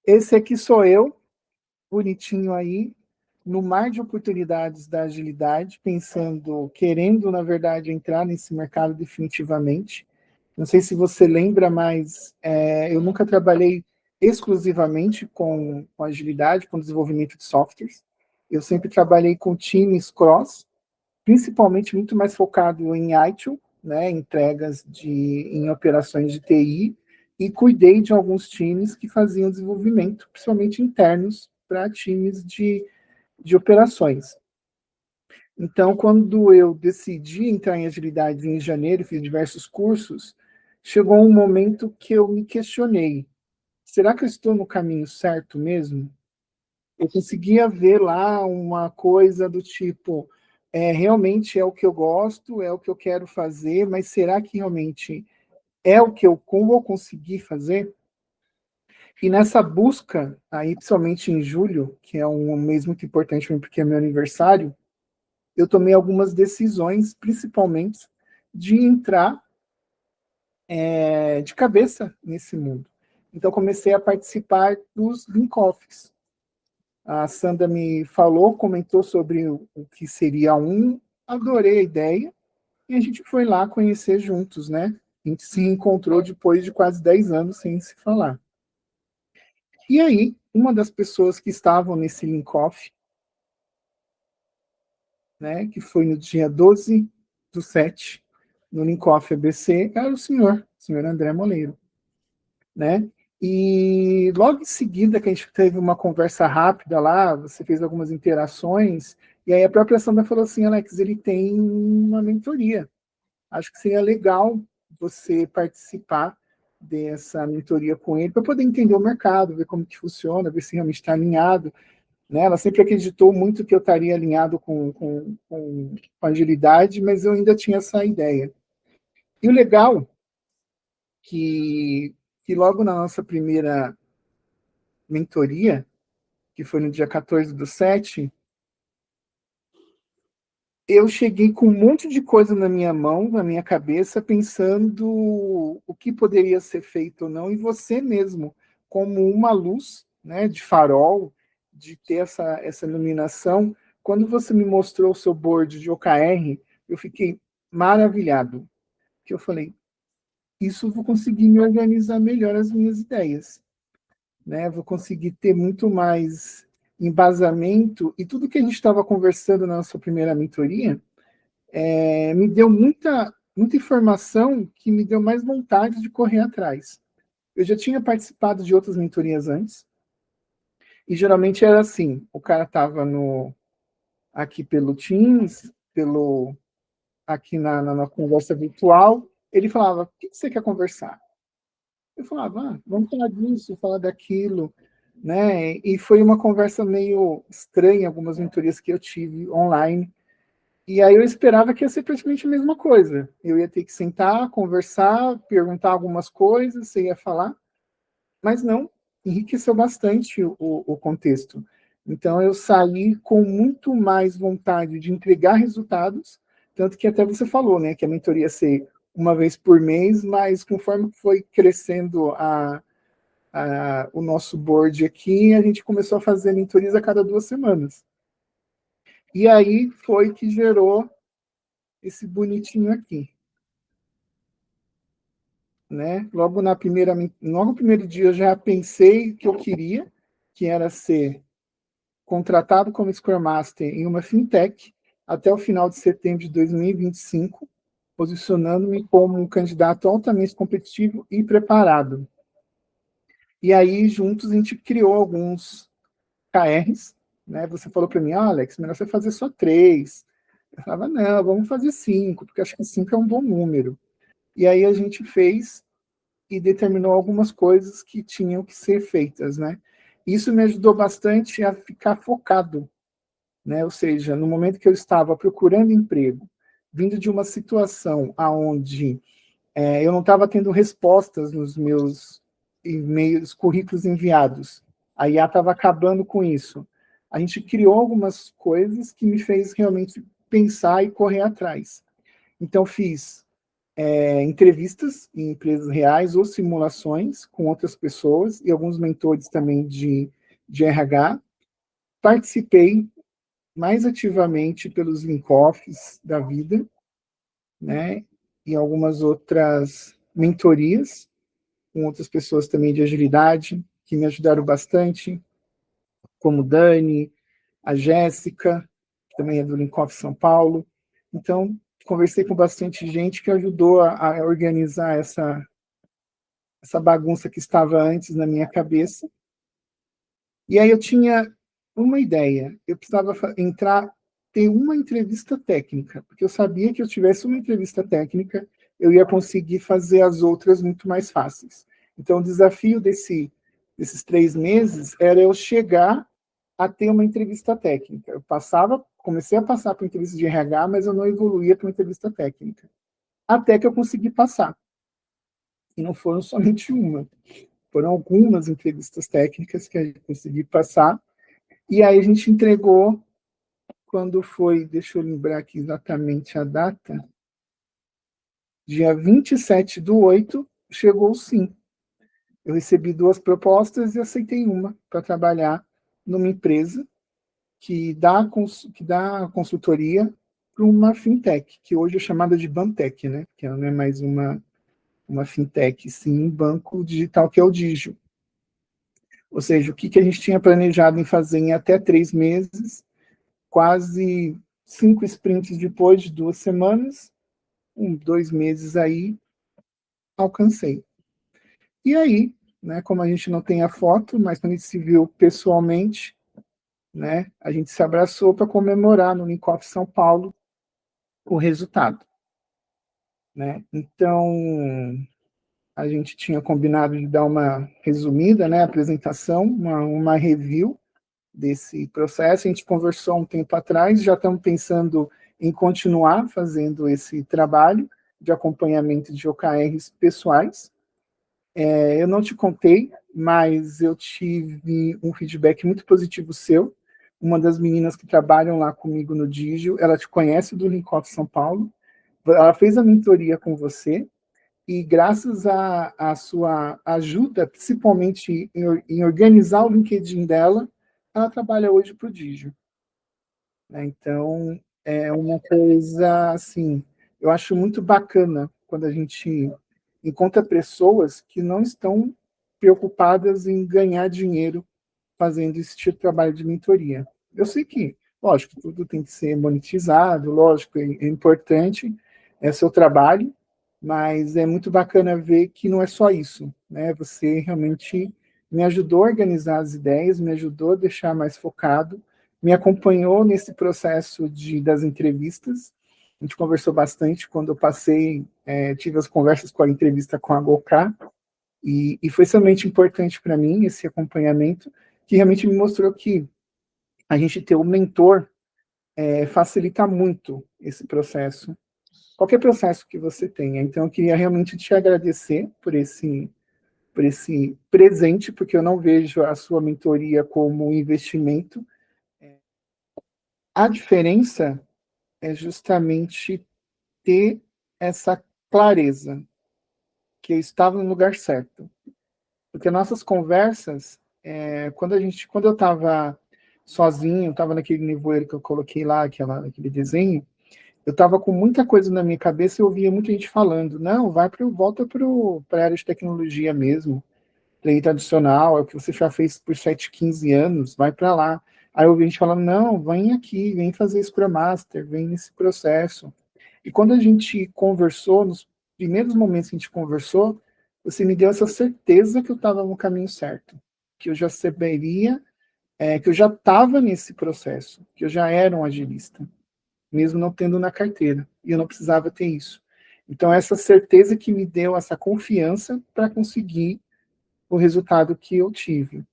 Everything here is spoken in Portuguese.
Esse aqui sou eu, bonitinho aí, no mar de oportunidades da agilidade, pensando, querendo, na verdade, entrar nesse mercado definitivamente. Não sei se você lembra, mas eu nunca trabalhei exclusivamente com agilidade, com desenvolvimento de softwares. Eu sempre trabalhei com times cross, principalmente muito mais focado em ITIL, né, entregas em operações de TI, e cuidei de alguns times que faziam desenvolvimento, principalmente internos, para times de operações. Então, quando eu decidi entrar em agilidade em janeiro, fiz diversos cursos, chegou um momento que eu me questionei: será que eu estou no caminho certo mesmo? Eu conseguia ver lá uma coisa do tipo, realmente é o que eu gosto, é o que eu quero fazer, mas será que realmente é o que eu vou conseguir fazer? E nessa busca, aí, principalmente em julho, que é um mês muito importante para mim, porque é meu aniversário, eu tomei algumas decisões, principalmente de entrar de cabeça nesse mundo. Então, comecei a participar dos link-offs. A Sandra me falou, comentou sobre o que seria um, adorei a ideia, e a gente foi lá conhecer juntos, né? A gente se encontrou depois de quase 10 anos sem se falar. E aí, uma das pessoas que estavam nesse link-off, né, que foi no dia 12/7, no link-off ABC, era o senhor André Moleiro, né? E logo em seguida que a gente teve uma conversa rápida lá, você fez algumas interações, e aí a própria Sandra falou assim: Alex, ele tem uma mentoria. Acho que seria legal você participar dessa mentoria com ele, para poder entender o mercado, ver como que funciona, ver se realmente está alinhado. Né? Ela sempre acreditou muito que eu estaria alinhado com agilidade, mas eu ainda tinha essa ideia. E o legal que, que logo na nossa primeira mentoria, que foi no dia 14/7, eu cheguei com um monte de coisa na minha mão, na minha cabeça, pensando o que poderia ser feito ou não, e você mesmo, como uma luz, né, de farol, de ter essa iluminação. Quando você me mostrou o seu board de OKR, eu fiquei maravilhado, que eu falei, isso eu vou conseguir me organizar melhor as minhas ideias, né? Vou conseguir ter muito mais embasamento, e tudo que a gente estava conversando na nossa primeira mentoria, me deu muita informação que me deu mais vontade de correr atrás. Eu já tinha participado de outras mentorias antes, e geralmente era assim, o cara estava aqui pelo Teams, aqui na conversa virtual, ele falava, o que você quer conversar? Eu falava, vamos falar disso, falar daquilo, né? E foi uma conversa meio estranha, algumas mentorias que eu tive online. E aí eu esperava que ia ser praticamente a mesma coisa. Eu ia ter que sentar, conversar, perguntar algumas coisas, você ia falar, mas não, enriqueceu bastante o contexto. Então eu saí com muito mais vontade de entregar resultados, tanto que até você falou, né, que a mentoria ia ser uma vez por mês, mas conforme foi crescendo o nosso board aqui, a gente começou a fazer mentorias a cada 2 semanas. E aí foi que gerou esse bonitinho aqui, né? Logo no primeiro dia eu já pensei que eu queria, que era ser contratado como Scrum Master em uma fintech até o final de setembro de 2025, posicionando-me como um candidato altamente competitivo e preparado. E aí, juntos, a gente criou alguns KRs, né? Você falou para mim, Alex, melhor você fazer só 3. Eu falava, não, vamos fazer 5, porque acho que 5 é um bom número. E aí a gente fez e determinou algumas coisas que tinham que ser feitas, né? Isso me ajudou bastante a ficar focado, né? Ou seja, no momento que eu estava procurando emprego, vindo de uma situação aonde eu não estava tendo respostas nos meus e-mails, currículos enviados, a IA estava acabando com isso. A gente criou algumas coisas que me fez realmente pensar e correr atrás. Então, fiz entrevistas em empresas reais ou simulações com outras pessoas e alguns mentores também de RH. Participei mais ativamente pelos link-offs da vida, né, e algumas outras mentorias com outras pessoas também de agilidade, que me ajudaram bastante, como Dani, a Jéssica, que também é do Linkoff São Paulo. Então, conversei com bastante gente que ajudou a organizar essa bagunça que estava antes na minha cabeça. E aí eu tinha uma ideia, eu precisava entrar, ter uma entrevista técnica, porque eu sabia que eu tivesse uma entrevista técnica, eu ia conseguir fazer as outras muito mais fáceis. Então, o desafio desses 3 meses era eu chegar a ter uma entrevista técnica. Comecei a passar para entrevista de RH, mas eu não evoluía para uma entrevista técnica. Até que eu consegui passar. E não foram somente uma, foram algumas entrevistas técnicas que eu consegui passar. E aí a gente entregou, quando foi, deixa eu lembrar aqui exatamente a data, dia 27/8, chegou sim. Eu recebi 2 propostas e aceitei uma para trabalhar numa empresa que dá consultoria para uma fintech, que hoje é chamada de Bantech, né? Que ela não é mais uma fintech, sim um banco digital, que é o Digio. Ou seja, o que a gente tinha planejado em fazer em até 3 meses, quase 5 sprints depois de 2 semanas, 2 meses aí, alcancei. E aí, né, como a gente não tem a foto, mas quando a gente se viu pessoalmente, né, a gente se abraçou para comemorar no Linkoff São Paulo o resultado. Né? Então, a gente tinha combinado de dar uma resumida, né, apresentação, uma review desse processo. A gente conversou um tempo atrás, já estamos pensando em continuar fazendo esse trabalho de acompanhamento de OKRs pessoais. Eu não te contei, mas eu tive um feedback muito positivo seu. Uma das meninas que trabalham lá comigo no Digio, ela te conhece do Linkoff São Paulo, ela fez a mentoria com você, e graças à sua ajuda, principalmente em organizar o LinkedIn dela, ela trabalha hoje para o Digio. Então, é uma coisa, assim, eu acho muito bacana quando a gente encontra pessoas que não estão preocupadas em ganhar dinheiro fazendo esse tipo de trabalho de mentoria. Eu sei que, lógico, tudo tem que ser monetizado, lógico, é importante, é seu trabalho, mas é muito bacana ver que não é só isso, né? Você realmente me ajudou a organizar as ideias, me ajudou a deixar mais focado, me acompanhou nesse processo das entrevistas. A gente conversou bastante quando eu passei, tive as conversas com a entrevista com a Goká, e foi extremamente importante para mim esse acompanhamento, que realmente me mostrou que a gente ter um mentor facilita muito esse processo, qualquer processo que você tenha. Então, eu queria realmente te agradecer por esse presente, porque eu não vejo a sua mentoria como um investimento. A diferença é justamente ter essa clareza, que eu estava no lugar certo. Porque nossas conversas, quando eu estava sozinho, estava naquele nevoeiro que eu coloquei lá, aquele desenho, eu estava com muita coisa na minha cabeça e eu ouvia muita gente falando, não, volta para a área de tecnologia mesmo, TI tradicional, é o que você já fez por 7, 15 anos, vai para lá. Aí eu ouvi gente falando, não, vem aqui, vem fazer Scrum Master, vem nesse processo. E quando a gente conversou, nos primeiros momentos que a gente conversou, você me deu essa certeza que eu estava no caminho certo, que eu já saberia, que eu já estava nesse processo, que eu já era um agilista, mesmo não tendo na carteira, e eu não precisava ter isso. Então, essa certeza que me deu essa confiança para conseguir o resultado que eu tive.